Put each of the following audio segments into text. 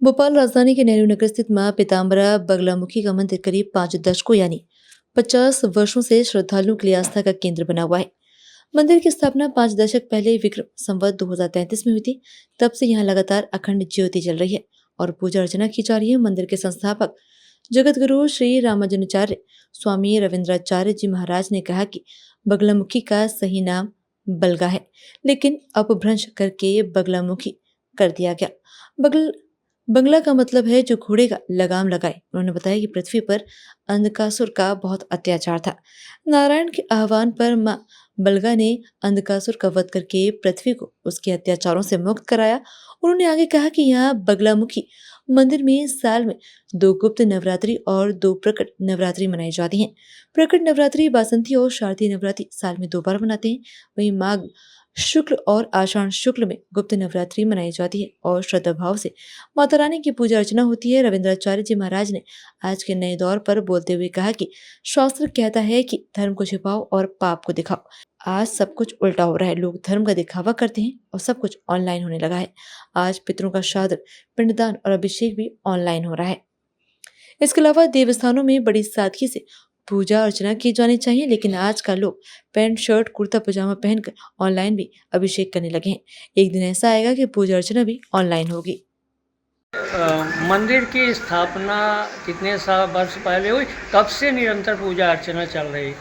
भोपाल राजधानी के नेहरू नगर स्थित मां पीताम्बरा बगलामुखी का मंदिर करीब 5 दशकों यानी 50 वर्षों से श्रद्धालुओं के लिए आस्था का केंद्र बना हुआ है। मंदिर की स्थापना 5 दशक पहले विक्रम संवत 2033 में हुई थी। तब से यहाँ लगातार अखंड ज्योति जल रही है और पूजा अर्चना की जा रही है। मंदिर के संस्थापक जगत गुरु श्री रामानुजाचार्य स्वामी रविंद्राचार्य जी महाराज ने कहा कि बगलामुखी का सही नाम बलगा है, लेकिन अपभ्रंश करके बगलामुखी कर दिया गया। बगल बंगला का मतलब है जो घोड़े का लगाम लगाए। उन्होंने बताया कि पृथ्वी पर अंधकासुर का बहुत अत्याचार था। नारायण के आह्वान पर मां बलगा ने अंधकासुर का वध करके पृथ्वी को उसके अत्याचारों से मुक्त कराया। उन्होंने आगे कहा कि यहाँ बगलामुखी मंदिर में साल में 2 गुप्त नवरात्रि और 2 प्रकट नवरात्रि मनाई जाती हैं। प्रकट नवरात्रि बासंती और शारदीय नवरात्रि साल में 2 बार मनाते हैं। वहीं माघ शुक्ल और आषाढ़ शुक्ल में गुप्त नवरात्रि मनाई जाती है और श्रद्धा भाव से माता रानी की पूजा अर्चना होती है। रविंद्राचार्य जी महाराज ने आज के नए दौर पर बोलते हुए कहा कि शास्त्र कहता है कि धर्म को छिपाओ और पाप को दिखाओ। आज सब कुछ उल्टा हो रहा है। लोग धर्म का दिखावा करते हैं और सब कुछ ऑनलाइन होने लगा है। आज पितरों का श्राद्ध, पिंडदान और अभिषेक भी ऑनलाइन हो रहा है। इसके अलावा देवस्थानों में बड़ी सादगी से पूजा अर्चना की जानी चाहिए, लेकिन आज का लोग पैंट शर्ट कुर्ता पजामा पहनकर ऑनलाइन भी अभिषेक करने लगे हैं। एक दिन ऐसा आएगा कि पूजा अर्चना भी ऑनलाइन होगी। मंदिर की स्थापना कितने साल वर्ष पहले हुई, कब से निरंतर पूजा अर्चना चल रही?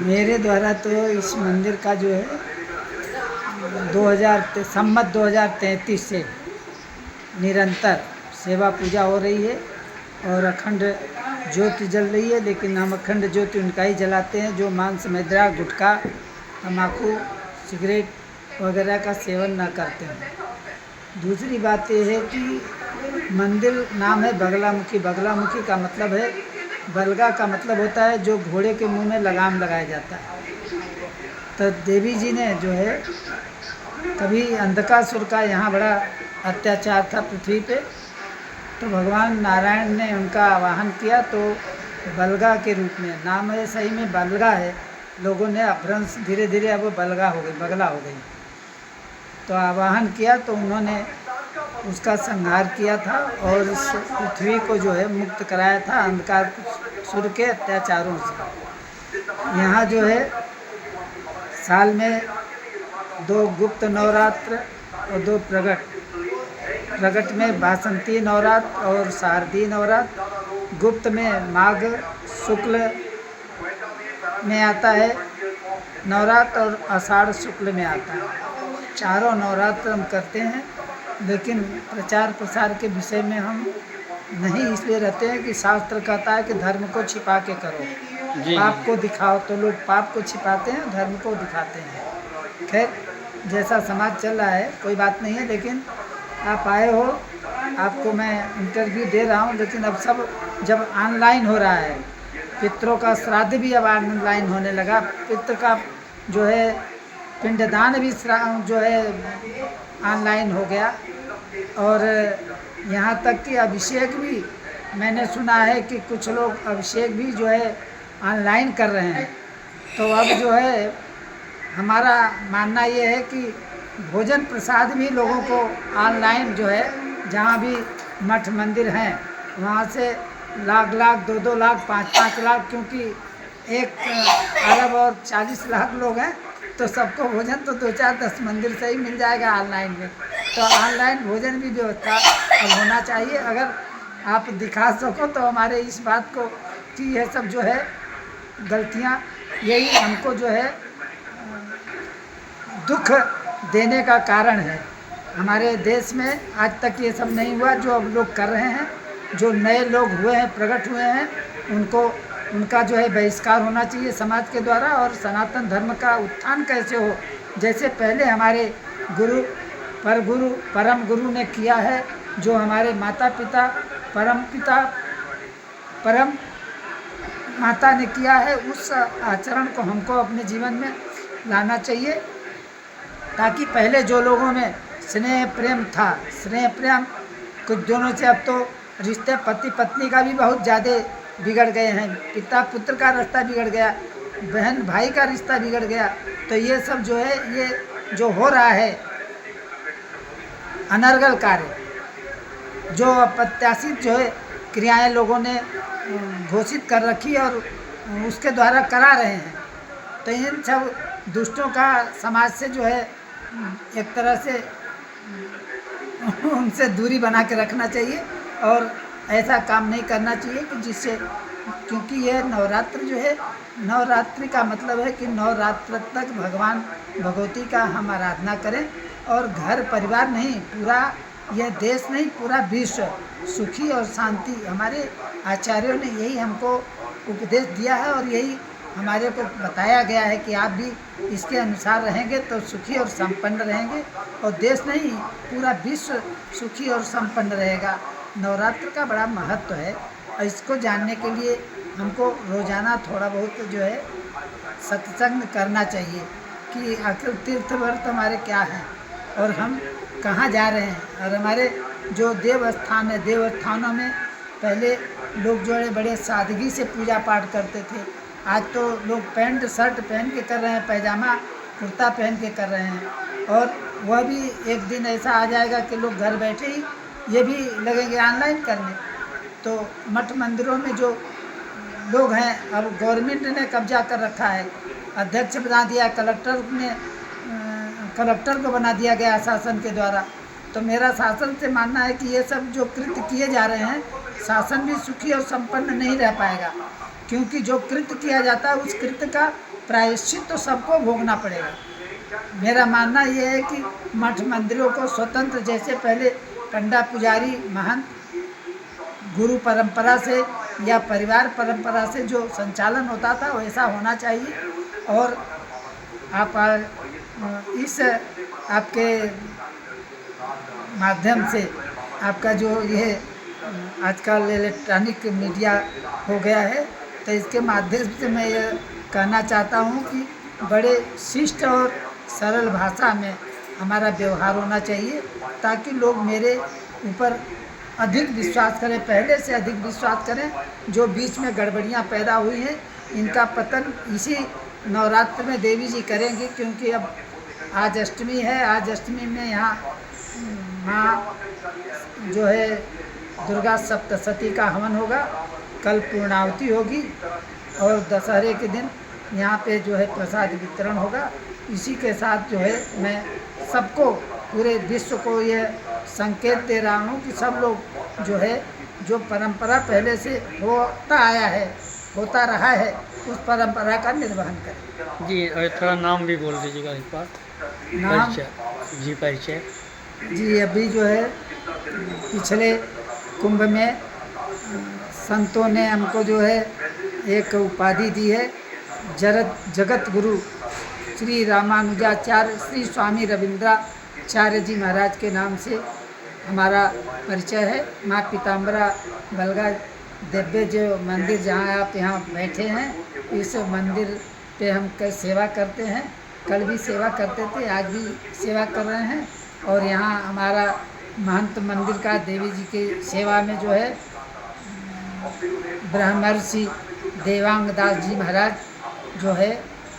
मेरे द्वारा तो इस मंदिर का जो है 2033 से निरंतर सेवा पूजा हो रही है और अखंड ज्योति जल रही है। लेकिन हम अखंड ज्योति उनका ही जलाते हैं जो मांस मैदा गुटखा तम्बाकू सिगरेट वगैरह का सेवन न करते हैं। दूसरी बात यह है कि मंदिर नाम है बगलामुखी। बगलामुखी का मतलब है, बलगा का मतलब होता है जो घोड़े के मुंह में लगाम लगाया जाता है। तो देवी जी ने जो है कभी अंधकासुर का यहाँ बड़ा अत्याचार था पृथ्वी पे, तो भगवान नारायण ने उनका आवाहन किया। तो बलगा के रूप में नाम है, सही में बलगा है, लोगों ने अपभ्रंश धीरे धीरे अब वो बलगा हो गई, बगला हो गई। तो आवाहन किया तो उन्होंने उसका संहार किया था और इस पृथ्वी को जो है मुक्त कराया था अंधकासुर के अत्याचारों से। यहाँ जो है साल में 2 गुप्त नवरात्र और 2 प्रगट। प्रगट में बासंती नवरात्र और शारदीय नवरात्र, गुप्त में माघ शुक्ल में आता है नवरात्र और आषाढ़ शुक्ल में आता है। चारों नवरात्र हम करते हैं, लेकिन प्रचार प्रसार के विषय में हम नहीं इसलिए रहते हैं कि शास्त्र कहता है कि धर्म को छिपा के करो, पाप को दिखाओ। तो लोग पाप को छिपाते हैं, धर्म को दिखाते हैं। खैर, जैसा समाज चल रहा है कोई बात नहीं है, लेकिन आप आए हो, आपको मैं इंटरव्यू दे रहा हूँ। लेकिन अब सब जब ऑनलाइन हो रहा है, पितरों का श्राद्ध भी अब ऑनलाइन होने लगा, पितृ का जो है पिंडदान भी जो है ऑनलाइन हो गया, और यहाँ तक कि अभिषेक भी मैंने सुना है कि कुछ लोग अभिषेक भी जो है ऑनलाइन कर रहे हैं। तो अब जो है हमारा मानना ये है कि भोजन प्रसाद भी लोगों को ऑनलाइन जो है, जहाँ भी मठ मंदिर हैं वहाँ से लाख लाख 2-2 लाख 5-5 लाख, क्योंकि 1 अरब और 40 लाख लोग हैं, तो सबको भोजन तो 2-4-10 मंदिर से ही मिल जाएगा ऑनलाइन में। तो ऑनलाइन भोजन भी व्यवस्था अब होना चाहिए। अगर आप दिखा सको तो हमारे इस बात को कि यह सब जो है गलतियाँ, यही हमको जो है दुख देने का कारण है। हमारे देश में आज तक ये सब नहीं हुआ जो अब लोग कर रहे हैं। जो नए लोग हुए हैं, प्रकट हुए हैं, उनका जो है बहिष्कार होना चाहिए समाज के द्वारा, और सनातन धर्म का उत्थान कैसे हो, जैसे पहले हमारे गुरु परम गुरु ने किया है, जो हमारे माता पिता परम माता ने किया है, उस आचरण को हमको अपने जीवन में लाना चाहिए, ताकि पहले जो लोगों में स्नेह प्रेम था, स्नेह प्रेम कुछ दोनों से अब तो रिश्ते पति पत्नी का भी बहुत ज़्यादा बिगड़ गए हैं, पिता पुत्र का रिश्ता बिगड़ गया, बहन भाई का रिश्ता बिगड़ गया। तो ये सब जो है, ये जो हो रहा है अनर्गल कार्य, जो अप्रत्याशित जो है क्रियाएं लोगों ने घोषित कर रखी और उसके द्वारा करा रहे हैं। तो इन सब दुष्टों का समाज से जो है एक तरह से उनसे दूरी बना के रखना चाहिए और ऐसा काम नहीं करना चाहिए कि जिससे, क्योंकि यह नवरात्र जो है, नवरात्रि का मतलब है कि नवरात्र तक भगवान भगवती का हम आराधना करें और घर परिवार नहीं, पूरा यह देश नहीं, पूरा विश्व सुखी और शांति। हमारे आचार्यों ने यही हमको उपदेश दिया है और यही हमारे को बताया गया है कि आप भी इसके अनुसार रहेंगे तो सुखी और संपन्न रहेंगे और देश नहीं, पूरा विश्व सुखी और संपन्न रहेगा। नवरात्र का बड़ा महत्व है और इसको जानने के लिए हमको रोज़ाना थोड़ा बहुत जो है सत्संग करना चाहिए कि आखिर तीर्थ व्रत हमारे क्या हैं और हम कहाँ जा रहे हैं। और हमारे जो देवस्थान है, देवस्थानों में पहले लोग जो है बड़े सादगी से पूजा पाठ करते थे। आज तो लोग पैंट शर्ट पहन के कर रहे हैं, पैजामा कुर्ता पहन के कर रहे हैं। और वह भी एक दिन ऐसा आ जाएगा कि लोग घर बैठे ही ये भी लगेंगे ऑनलाइन करने। तो मठ मंदिरों में जो लोग हैं, अब गवर्नमेंट ने कब्जा कर रखा है, अध्यक्ष बना दिया, कलेक्टर को बना दिया गया शासन के द्वारा। तो मेरा शासन से मानना है कि ये सब जो कृत्य किए जा रहे हैं, शासन भी सुखी और संपन्न नहीं रह पाएगा, क्योंकि जो कृत्य किया जाता है उस कृत्य का प्रायश्चित तो सबको भोगना पड़ेगा। मेरा मानना ये है कि मठ मंदिरों को स्वतंत्र, जैसे पहले पंडा पुजारी महंत गुरु परंपरा से या परिवार परंपरा से जो संचालन होता था वैसा होना चाहिए। और आप इस आपके माध्यम से आपका जो ये आजकल इलेक्ट्रॉनिक मीडिया हो गया है, तो इसके माध्यम से मैं ये कहना चाहता हूँ कि बड़े शिष्ट और सरल भाषा में हमारा व्यवहार होना चाहिए, ताकि लोग मेरे ऊपर अधिक विश्वास करें, पहले से अधिक विश्वास करें। जो बीच में गड़बड़ियाँ पैदा हुई हैं, इनका पतन इसी नवरात्र में देवी जी करेंगी, क्योंकि अब आज अष्टमी है। आज अष्टमी में यहाँ माँ जो है दुर्गा सप्तशती का हवन होगा, कल पूर्णावती होगी और दशहरे के दिन यहाँ पे जो है प्रसाद वितरण होगा। इसी के साथ जो है मैं सबको, पूरे विश्व को ये संकेत दे रहा हूँ कि सब लोग जो है, जो परंपरा पहले से होता आया है, होता रहा है, उस परंपरा का निर्वहन करें। जी, और थोड़ा नाम भी बोल दीजिएगा एक बार। नाम परिचय। जी, अभी जो है पिछले कुंभ में संतों ने हमको जो है एक उपाधि दी है, जगत गुरु श्री रामानुजाचार्य श्री स्वामी रविंद्राचार्य जी महाराज के नाम से हमारा परिचय है। माँ पीताम्बरा बलगा दिव्य जो मंदिर जहाँ आप यहाँ बैठे हैं, इस मंदिर पे हम सेवा करते हैं। कल भी सेवा करते थे, आज भी सेवा कर रहे हैं। और यहाँ हमारा महंत मंदिर का देवी जी की सेवा में जो है ब्रह्मर्षि देवांग दास जी महाराज जो है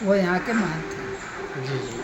वो यहाँ के महंत हैं। जी।